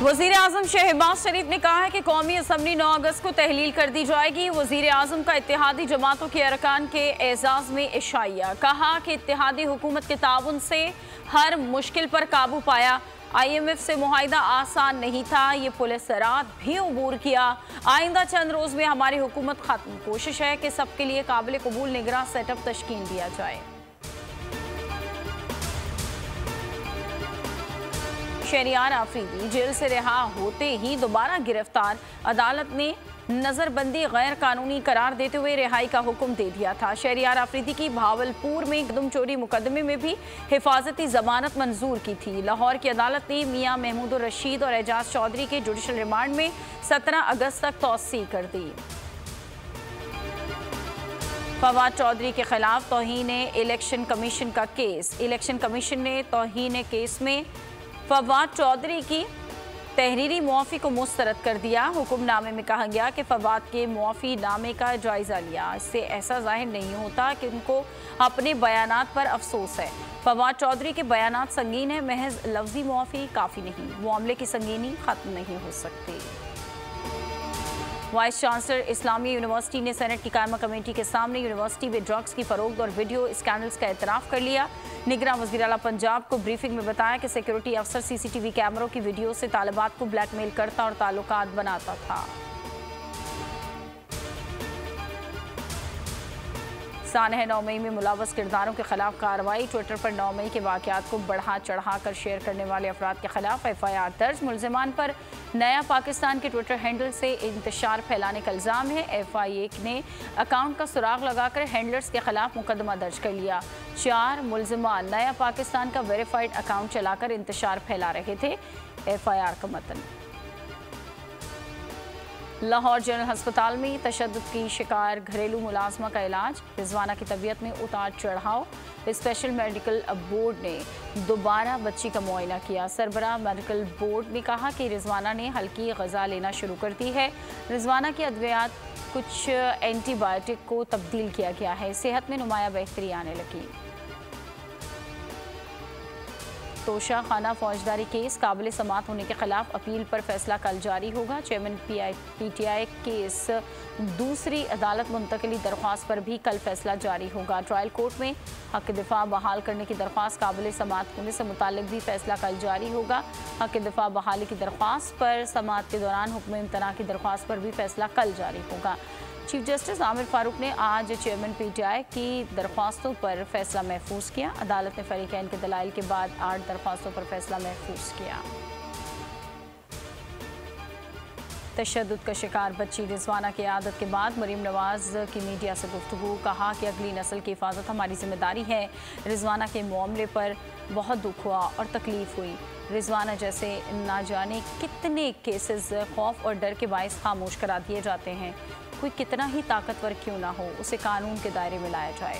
वजीर आजम शहबाज शरीफ ने कहा है कि कौमी असम्बली 9 अगस्त को तहलील कर दी जाएगी। वजीर आजम का इत्तेहादी जमातों के अरकान के एजाज में इशाइया, कहा कि इत्तेहादी हुकूमत के ताउन से हर मुश्किल पर काबू पाया। IMF से मुआहिदा आसान नहीं था, ये पुलिस रात भी अबूर किया। आइंदा चंद रोज में हमारी हुकूमत खत्म। कोशिश है कि सबके लिए काबिल कबूल निगरान सेटअप तश्कील दिया जाए। शहरियार आफरीदी जेल से रिहा होते ही दोबारा गिरफ्तार। अदालत ने नजरबंदी गैर कानूनी करार देते हुए रिहाई का हुक्म दे दिया था। शहरियार आफरीदी की भावलपुर में गदम चोरी मुकदमे में भी हिफाजती जमानत मंजूर की थी। लाहौर की अदालत ने मियां महमूद रशीद और एजाज चौधरी के जुडिशल रिमांड में 17 अगस्त तक तौसी कर दी। फवाद चौधरी के खिलाफ तौहीन इलेक्शन कमीशन का केस। इलेक्शन कमीशन ने तौहीन केस में फवाद चौधरी की तहरीरी मुआफ़ी को मुस्तरद कर दिया। हुक्मनामे में कहा गया कि फवाद के मुआफ़ी नामे का जायज़ा लिया। इससे ऐसा जाहिर नहीं होता कि उनको अपने बयानात पर अफसोस है। फवाद चौधरी के बयानात संगीन है, महज लफ्ज़ी मुआफ़ी काफ़ी नहीं, मामले की संगीनी ख़त्म नहीं हो सकती। वाइस चांसलर इस्लामी यूनिवर्सिटी ने सेनेट की कायमा कमेटी के सामने यूनिवर्सिटी में ड्रग्स की फरोख्त और वीडियो स्कैंडल्स का एतराफ़ कर लिया। निगरान वज़ीर आला पंजाब को ब्रीफिंग में बताया कि सिक्योरिटी अफसर CCTV कैमरों की वीडियो से तालिबात को ब्लैकमेल करता और ताल्लुकात बनाता था। सानह 9 मई में मुलव्वस किरदारों के खिलाफ कार्रवाई। ट्विटर पर 9 मई के वाक़यात को बढ़ा चढ़ा कर शेयर करने वाले अफराद के खिलाफ FIR दर्ज। मुल्ज़िमान पर नया पाकिस्तान के ट्विटर हैंडल से इंतशार फैलाने का इल्ज़ाम है। FI ने अकाउंट का सुराग लगाकर हैंडलर्स के खिलाफ मुकदमा दर्ज कर लिया। 4 मुल्ज़िमान नया पाकिस्तान का वेरीफाइड अकाउंट चलाकर इंतशार फैला रहे थे। FIR का मतन। लाहौर जनरल अस्पताल में तशद्दुद की शिकार घरेलू मुलाजमा का इलाज। रिजवाना की तबीयत में उतार चढ़ाव। स्पेशल मेडिकल बोर्ड ने दोबारा बच्ची का मुआयना किया। सरबराह मेडिकल बोर्ड ने कहा कि रिजवाना ने हल्की ग़िज़ा लेना शुरू कर दी है। रिजवाना की अद्वियात कुछ एंटीबायोटिक को तब्दील किया गया है। सेहत में नुमाया बेहतरी आने लगी। तोशा खाना फौजदारी केस काबिल समात होने के खिलाफ अपील पर फैसला कल जारी होगा। चेयरमैन PTI केस दूसरी अदालत मुंतकली दरख्वास्त पर भी कल फैसला जारी होगा। ट्रायल कोर्ट में हक दिफा बहाल करने की दरख्वास्त काबिल समात होने से मुतालिक भी फैसला कल जारी होगा। हक दिफा बहाली की दरख्वास्त पर समात के दौरान हुक्म इम्तना की दरख्वास्त पर भी फैसला कल जारी होगा। चीफ जस्टिस आमिर फारूक ने आज चेयरमैन PTI की दरख्वास्तों पर फैसला महफूज किया। अदालत ने फरीकैन के दलाइल के बाद 8 दरख्वास्तों पर फैसला महफूज किया। तशद्दुद का शिकार बच्ची रिजवाना की आदत के बाद मरीम नवाज की मीडिया से गुफ्तगू। कहा कि अगली नस्ल की हिफाजत हमारी जिम्मेदारी है। रिजवाना के मामले पर बहुत दुख हुआ और तकलीफ हुई। रिजवाना जैसे ना जाने कितने केसेस खौफ और डर के बायस खामोश करा दिए जाते हैं। कोई कितना ही ताकतवर क्यों ना हो, उसे कानून के दायरे में लाया जाए।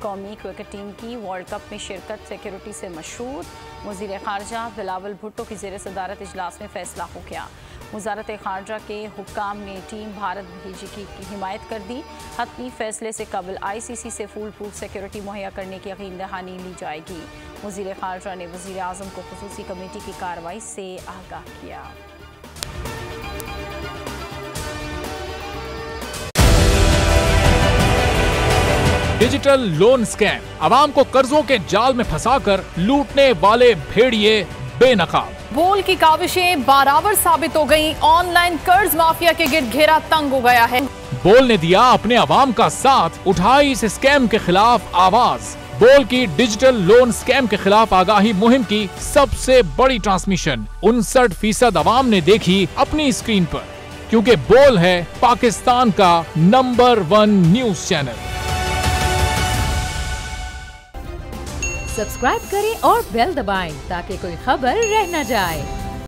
कौमी क्रिकेट टीम की वर्ल्ड कप में शिरकत सिक्योरिटी से मशहूर। वज़ीर ख़ारजा बिलावल भुट्टो की ज़ेर सदारत इजलास में फ़ैसला हो गया। वज़ारत ख़ारजा के हुक्काम ने टीम भारत भेजी की हिमायत कर दी। हतमी फ़ैसले से कबल ICC से फुल प्रूफ सिक्योरिटी मुहैया करने की यकीन दहानी ली जाएगी। वज़ीर ख़ारजा ने वज़ीर आज़म को ख़ुसूसी कमेटी की कार्रवाई से आगाह किया। डिजिटल लोन स्कैम, आवाम को कर्जों के जाल में फंसाकर लूटने वाले भेड़िए बेनकाब। बोल की काविशें बाराबर साबित हो गईं। ऑनलाइन कर्ज माफिया के गिर्द घेरा तंग हो गया है। बोल ने दिया अपने आवाम का साथ, उठाई इस स्कैम के खिलाफ आवाज। बोल की डिजिटल लोन स्कैम के खिलाफ आगाही मुहिम की सबसे बड़ी ट्रांसमिशन 59% आवाम ने देखी अपनी स्क्रीन पर, क्योंकि बोल है पाकिस्तान का नंबर 1 न्यूज चैनल। सब्सक्राइब करें और बेल दबाएं ताकि कोई खबर रह न जाए।